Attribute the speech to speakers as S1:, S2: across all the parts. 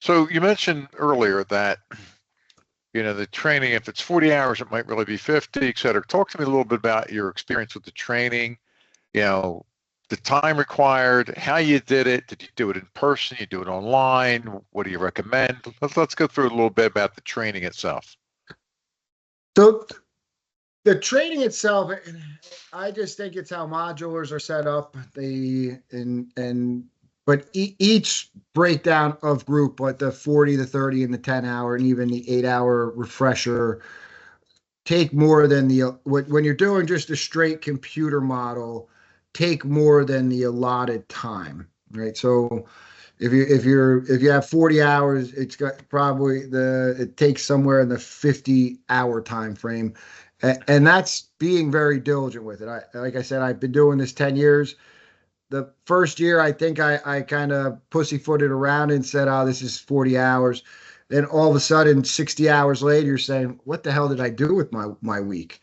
S1: So you mentioned earlier that, the training, if it's 40 hours, it might really be 50, et cetera. Talk to me a little bit about your experience with the training, you know, the time required, how you did it. Did you do it in person? You do it online? What do you recommend? Let's go through a little bit about the training itself.
S2: So the training itself, I just think it's how modulars are set up. But each breakdown of group, like the 40, the 30, and the 10-hour, and even the 8-hour refresher, take more than when you're doing just a straight computer model, take more than the allotted time, right? So if you have 40 hours, it's got probably it takes somewhere in the 50-hour time frame. And that's being very diligent with it. Like I said, I've been doing this 10 years. The first year, I think I kind of pussyfooted around and said, oh, this is 40 hours. Then all of a sudden, 60 hours later, you're saying, what the hell did I do with my week?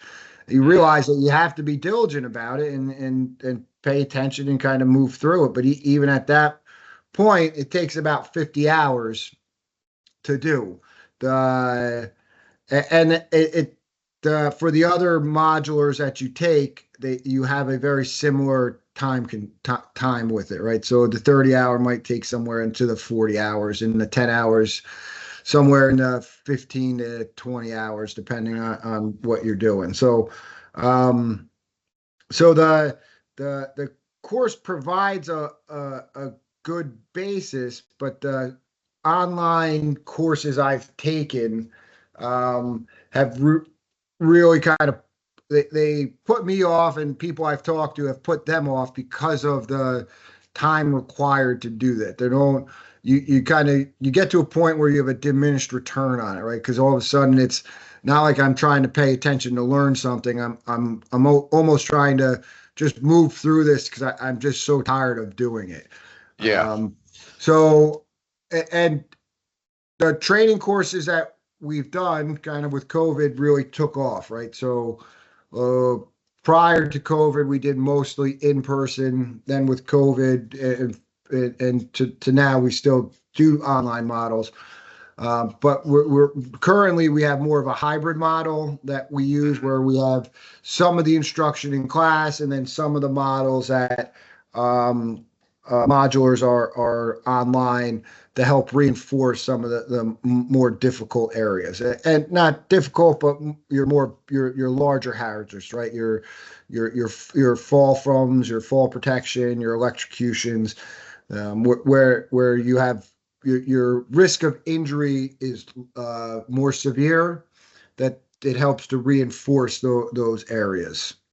S2: You realize that you have to be diligent about it and pay attention and kind of move through it. But even at that point, it takes about 50 hours to do. The and for the other modulars that you take, you have a very similar time with it, right? So the 30-hour might take somewhere into the 40 hours, and the 10 hours somewhere in the 15 to 20 hours, depending on what you're doing. So, so the course provides a good basis, but the online courses I've taken have really kind of they put me off, and people I've talked to have put them off because of the time required to do that. They don't. You kind of you get to a point where you have a diminished return on it, right? Because all of a sudden it's not like I'm trying to pay attention to learn something. I'm almost trying to just move through this because I'm just so tired of doing it.
S1: Yeah.
S2: So, and the training courses that we've done kind of with COVID really took off, right? So, prior to COVID, we did mostly in person. Then with COVID and to now, we still do online models. But we're currently we have more of a hybrid model that we use where we have some of the instruction in class and then some of the models that modulars are online to help reinforce some of the more difficult areas, and not difficult, but your larger hazards, right? Your fall froms, your fall protection, your electrocutions, where you have your risk of injury is more severe. That it helps to reinforce those areas.